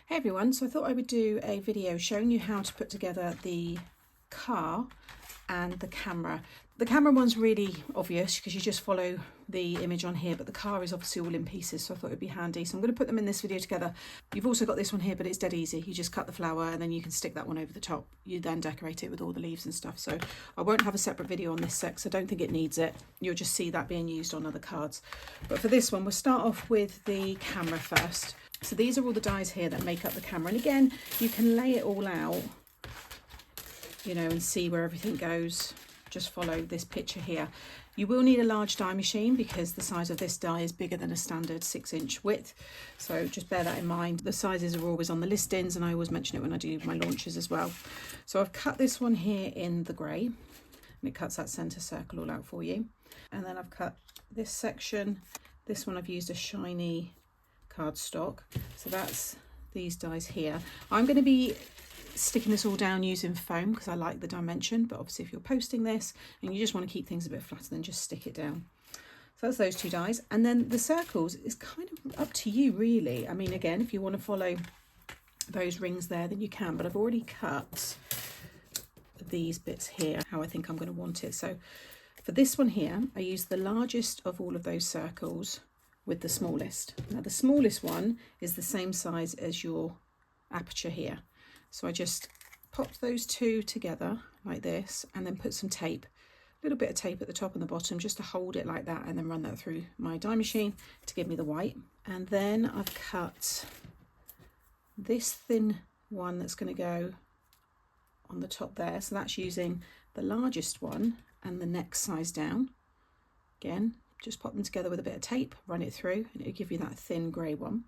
Hey everyone, so I thought I would do a video showing you how to put together the car and the camera. The camera one's really obvious because you just follow the image on here, but the car is obviously all in pieces, so I thought it'd be handy. So I'm going to put them in this video together. You've also got this one here, but it's dead easy. You just cut the flower and then you can stick that one over the top. You then decorate it with all the leaves and stuff. So I won't have a separate video on this set, so I don't think it needs it. You'll just see that being used on other cards. But for this one, we'll start off with the camera first. So these are all the dies here that make up the camera. And again, you can lay it all out, you know, and see where everything goes. Just follow this picture here. You will need a large die machine because the size of this die is bigger than a standard 6-inch width. So just bear that in mind. The sizes are always on the listings and I always mention it when I do my launches as well. So I've cut this one here in the grey and it cuts that centre circle all out for you. And then I've cut this section. This one I've used a shiny cardstock. So that's these dies here. I'm going to be sticking this all down using foam because I like the dimension, but obviously if you're posting this and you just want to keep things a bit flatter, then just stick it down. So that's those two dies, and then the circles is kind of up to you really. I mean, again, if you want to follow those rings there, then you can, but I've already cut these bits here how I think I'm going to want it. So for this one here, I used the largest of all of those circles with the smallest. Now the smallest one is the same size as your aperture here. So I just popped those two together like this and then put some tape, a little bit of tape at the top and the bottom just to hold it like that, and then run that through my die machine to give me the white. And then I've cut this thin one that's going to go on the top there. So that's using the largest one and the next size down. Again, just pop them together with a bit of tape, run it through, and it'll give you that thin grey one.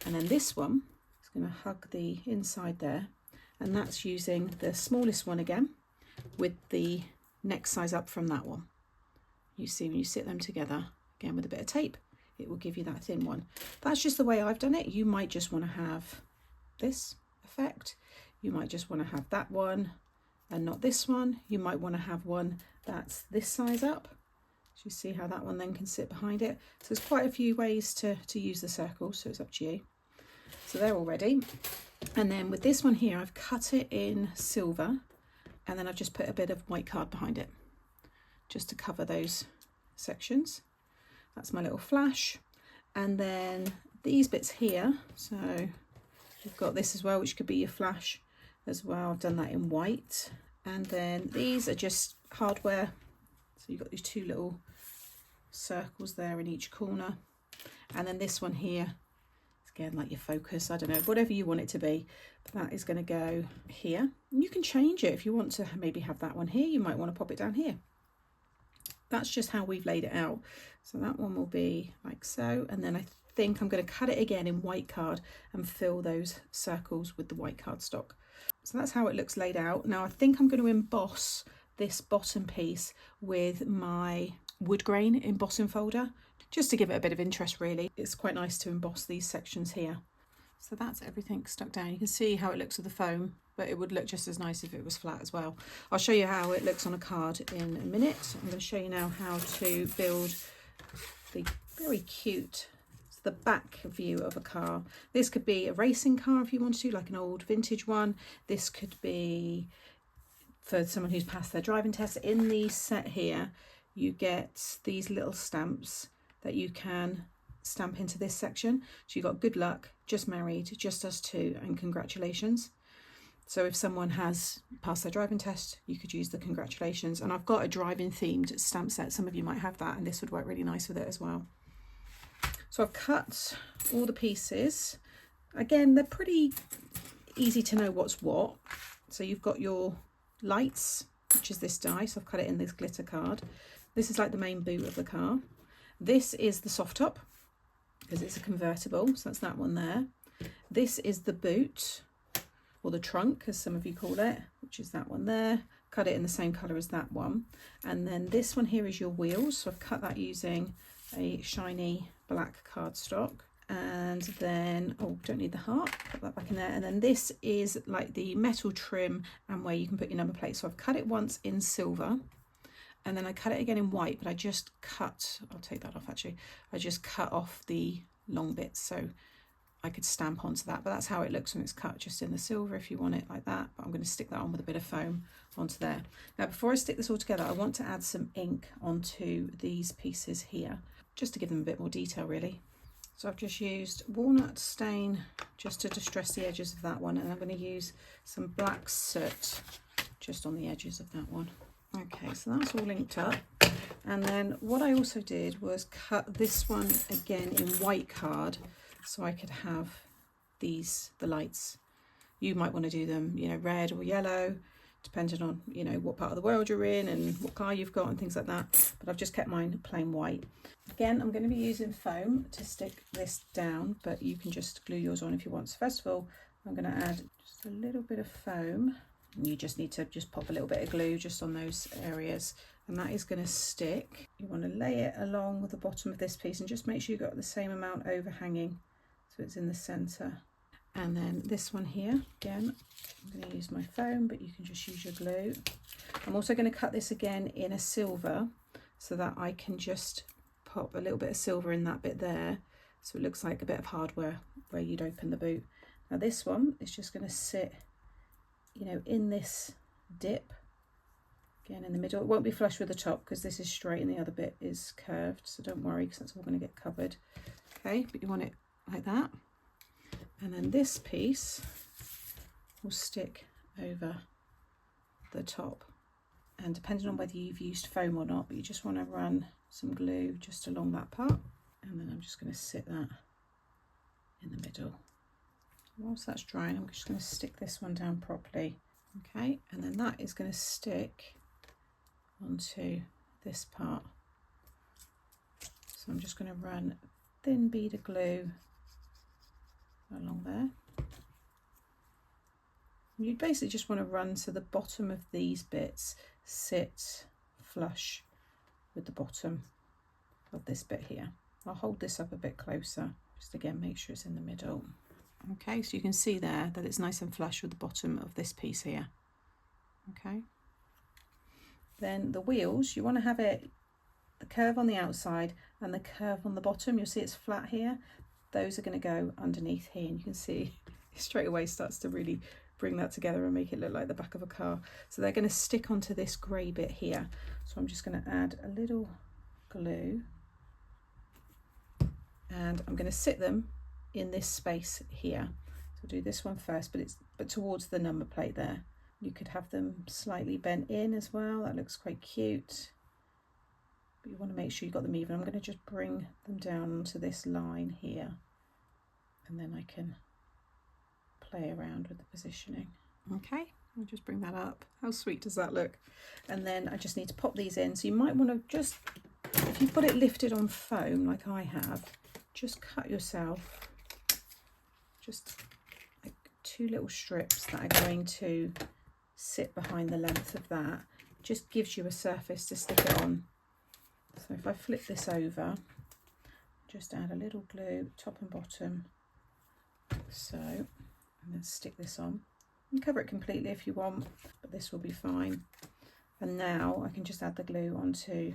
And then this one is going to hug the inside there, and that's using the smallest one again with the next size up from that one. You see, when you sit them together, again with a bit of tape, it will give you that thin one. That's just the way I've done it. You might just want to have this effect. You might just want to have that one and not this one. You might want to have one that's this size up. So you see how that one then can sit behind it. So there's quite a few ways to use the circles, so it's up to you. So they're all ready. And then with this one here, I've cut it in silver, and then I've just put a bit of white card behind it, just to cover those sections. That's my little flash. And then these bits here, so you've got this as well, which could be your flash as well. I've done that in white. And then these are just hardware. So you've got these two little circles there in each corner. And then this one here, again, like your focus, I don't know, whatever you want it to be, but that is going to go here. And you can change it if you want to maybe have that one here. You might want to pop it down here. That's just how we've laid it out. So that one will be like so. And then I think I'm going to cut it again in white card and fill those circles with the white cardstock. So that's how it looks laid out. Now I think I'm going to emboss this bottom piece with my wood grain embossing folder, just to give it a bit of interest really. It's quite nice to emboss these sections here. So that's everything stuck down. You can see how it looks with the foam, but it would look just as nice if it was flat as well. I'll show you how it looks on a card in a minute. I'm going to show you now how to build the very cute, the back view of a car. This could be a racing car if you want to, like an old vintage one. This could be for someone who's passed their driving test. In the set here, you get these little stamps that you can stamp into this section. So you've got good luck, just married, just us two, and congratulations. So if someone has passed their driving test, you could use the congratulations. And I've got a driving themed stamp set. Some of you might have that, and this would work really nice with it as well. So I've cut all the pieces. Again, they're pretty easy to know what's what. So you've got your lights, which is this die, so I've cut it in this glitter card. This is like the main boot of the car. This is the soft top because it's a convertible, so that's that one there. This is the boot, or the trunk as some of you call it, which is that one there. Cut it in the same colour as that one. And then this one here is your wheels, so I've cut that using a shiny black cardstock. And then, oh, don't need the heart, put that back in there. And then this is like the metal trim and where you can put your number plate. So I've cut it once in silver, and then I cut it again in white, but I just cut, I'll take that off actually, I just cut off the long bits. So I could stamp onto that, but that's how it looks when it's cut just in the silver if you want it like that. But I'm going to stick that on with a bit of foam onto there. Now before I stick this all together, I want to add some ink onto these pieces here, just to give them a bit more detail really. So I've just used walnut stain just to distress the edges of that one, and I'm going to use some black soot just on the edges of that one. Okay, so that's all inked up. And then what I also did was cut this one again in white card, so I could have the lights. You might want to do them, you know, red or yellow, depending on, you know, what part of the world you're in and what car you've got and things like that. But I've just kept mine plain white. Again, I'm going to be using foam to stick this down, but you can just glue yours on if you want. So first of all, I'm going to add just a little bit of foam. And you just need to just pop a little bit of glue just on those areas, and that is going to stick. You want to lay it along with the bottom of this piece and just make sure you've got the same amount overhanging so it's in the centre. And then this one here, again, I'm going to use my foam, but you can just use your glue. I'm also going to cut this again in a silver so that I can just pop a little bit of silver in that bit there, so it looks like a bit of hardware where you'd open the boot. Now this one is just going to sit, you know, in this dip, again in the middle. It won't be flush with the top because this is straight and the other bit is curved, so don't worry because that's all going to get covered. Okay, but you want it like that. And then this piece will stick over the top, and depending on whether you've used foam or not, but you just want to run some glue just along that part, and then I'm just going to sit that in the middle. Whilst that's drying, I'm just going to stick this one down properly. Okay, and then that is going to stick onto this part. So I'm just going to run a thin bead of glue along there. You basically just want to run so the bottom of these bits sit flush with the bottom of this bit here. I'll hold this up a bit closer, just again make sure it's in the middle. Okay, so you can see there that it's nice and flush with the bottom of this piece here. Okay, then the wheels, you want to have the curve on the outside and the curve on the bottom. You'll see it's flat here. Those are going to go underneath here, and you can see it straight away starts to really bring that together and make it look like the back of a car. So they're going to stick onto this grey bit here. So I'm just going to add a little glue, and I'm going to sit them in this space here. So I'll do this one first, but towards the number plate there. You could have them slightly bent in as well. That looks quite cute. But you want to make sure you've got them even. I'm going to just bring them down onto this line here, and then I can play around with the positioning. Okay, I'll just bring that up. How sweet does that look? And then I just need to pop these in. So you might want to just, if you've got it lifted on foam like I have, just cut yourself just like 2 little strips that are going to sit behind the length of that. Just gives you a surface to stick it on. So if I flip this over, just add a little glue top and bottom, so, and then stick this on. You can cover it completely if you want, but this will be fine. And now I can just add the glue onto,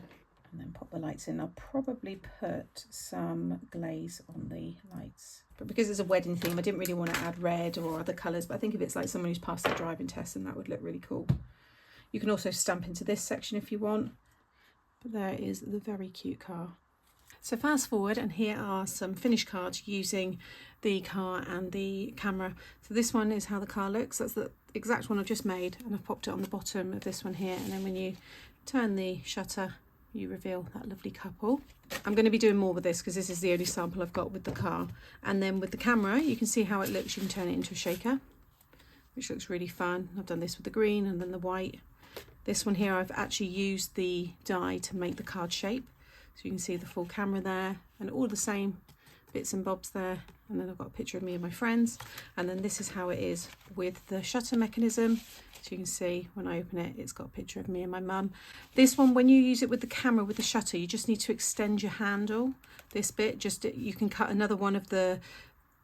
and then pop the lights in. I'll probably put some glaze on the lights, but because it's a wedding theme, I didn't really want to add red or other colours, but I think if it's like someone who's passed their driving test, then that would look really cool. You can also stamp into this section if you want. But there is the very cute car. So fast forward, and here are some finished cards using the car and the camera. So this one is how the car looks. That's the exact one I've just made, and I've popped it on the bottom of this one here, and then when you turn the shutter you reveal that lovely couple. I'm going to be doing more with this because this is the only sample I've got with the car. And then with the camera you can see how it looks. You can turn it into a shaker, which looks really fun. I've done this with the green and then the white. This one here, I've actually used the die to make the card shape. So you can see the full camera there and all the same bits and bobs there. And then I've got a picture of me and my friends. And then this is how it is with the shutter mechanism. So you can see when I open it, it's got a picture of me and my mum. This one, when you use it with the camera, with the shutter, you just need to extend your handle, this bit. Just, you can cut another one of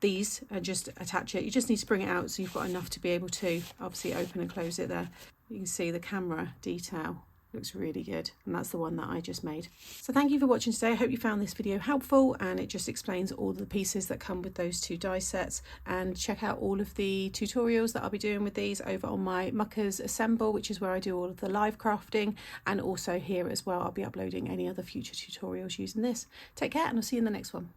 these and just attach it. You just need to bring it out so you've got enough to be able to obviously open and close it there. You can see the camera detail Looks really good, and that's the one that I just made. So thank you for watching today. I hope you found this video helpful, and it just explains all the pieces that come with those two die sets. And check out all of the tutorials that I'll be doing with these over on my Muckers Assemble, which is where I do all of the live crafting, and also here as well I'll be uploading any other future tutorials using this. Take care, and I'll see you in the next one.